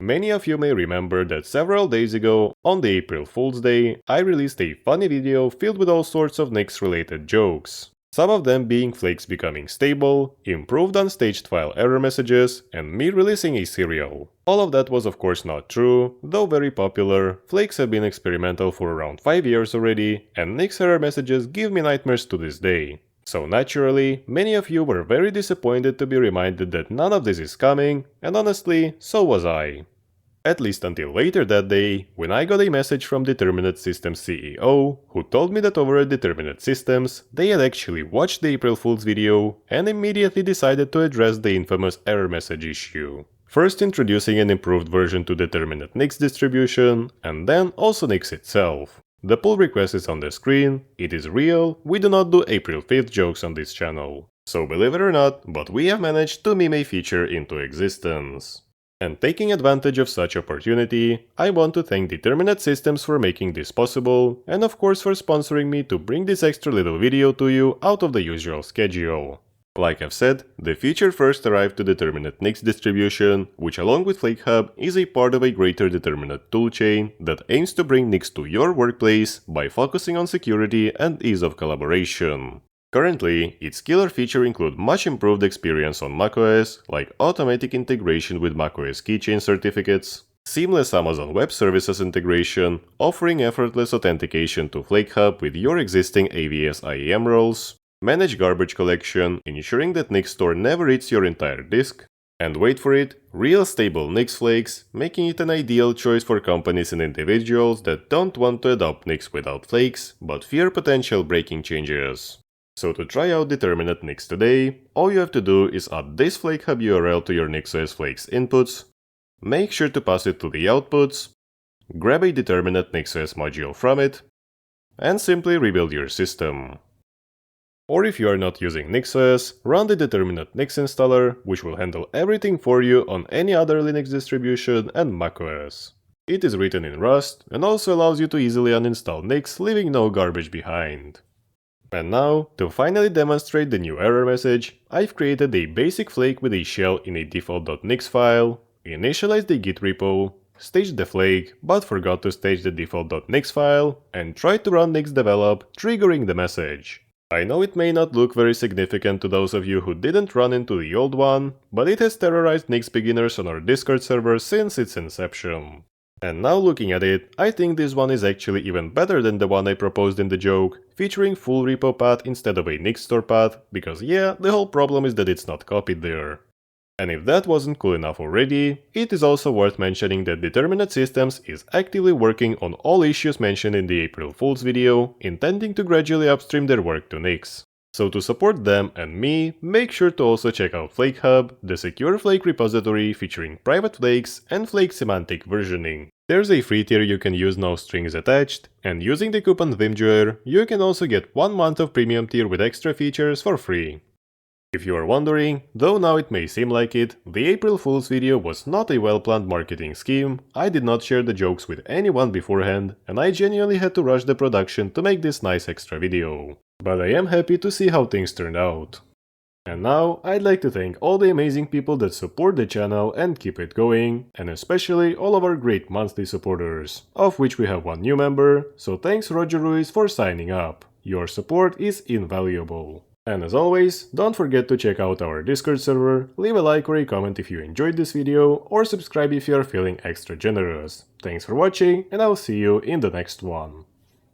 Many of you may remember that several days ago, on the April Fool's Day, I released a funny video filled with all sorts of Nix-related jokes. Some of them being Flakes becoming stable, improved unstaged file error messages, and me releasing a serial. All of that was of course not true, though very popular. Flakes have been experimental for around 5 years already, and Nix error messages give me nightmares to this day. So naturally, many of you were very disappointed to be reminded that none of this is coming, and honestly, so was I. At least until later that day, when I got a message from Determinate Systems CEO, who told me that over at Determinate Systems, they had actually watched the April Fool's video and immediately decided to address the infamous error message issue. First introducing an improved version to Determinate Nix distribution, and then also Nix itself. The pull request is on the screen, it is real, we do not do April 5th jokes on this channel. So believe it or not, but we have managed to meme a feature into existence. And taking advantage of such opportunity, I want to thank Determinate Systems for making this possible, and of course for sponsoring me to bring this extra little video to you out of the usual schedule. Like I've said, the feature first arrived to Determinate Nix distribution, which along with FlakeHub is a part of a greater Determinate toolchain that aims to bring Nix to your workplace by focusing on security and ease of collaboration. Currently, its killer features include much improved experience on macOS, like automatic integration with macOS keychain certificates, seamless Amazon Web Services integration, offering effortless authentication to FlakeHub with your existing AVS IAM roles, manage garbage collection, ensuring that Nix Store never eats your entire disk, and wait for it, real stable Nix flakes, making it an ideal choice for companies and individuals that don't want to adopt Nix without flakes, but fear potential breaking changes. So to try out Determinate Nix today, all you have to do is add this FlakeHub URL to your NixOS Flakes inputs, make sure to pass it to the outputs, grab a Determinate NixOS module from it, and simply rebuild your system. Or if you are not using NixOS, run the Determinate Nix installer, which will handle everything for you on any other Linux distribution and macOS. It is written in Rust and also allows you to easily uninstall Nix, leaving no garbage behind. And now, to finally demonstrate the new error message, I've created a basic flake with a shell in a default.nix file, initialized the git repo, staged the flake, but forgot to stage the default.nix file, and tried to run nix develop, triggering the message. I know it may not look very significant to those of you who didn't run into the old one, but it has terrorized Nix beginners on our Discord server since its inception. And now looking at it, I think this one is actually even better than the one I proposed in the joke, featuring full repo path instead of a Nix store path, because yeah, the whole problem is that it's not copied there. And if that wasn't cool enough already, it is also worth mentioning that Determinate Systems is actively working on all issues mentioned in the April Fool's video, intending to gradually upstream their work to Nix. So to support them and me, make sure to also check out FlakeHub, the secure flake repository featuring private flakes and flake semantic versioning. There's a free tier you can use no strings attached, and using the coupon Vimjoyer, you can also get 1 month of premium tier with extra features for free. If you are wondering, though now it may seem like it, the April Fool's video was not a well-planned marketing scheme. I did not share the jokes with anyone beforehand, and I genuinely had to rush the production to make this nice extra video. But I am happy to see how things turned out. And now, I'd like to thank all the amazing people that support the channel and keep it going, and especially all of our great monthly supporters, of which we have one new member, so thanks Roger Ruiz for signing up. Your support is invaluable. And as always, don't forget to check out our Discord server, leave a like or a comment if you enjoyed this video, or subscribe if you are feeling extra generous. Thanks for watching, and I'll see you in the next one.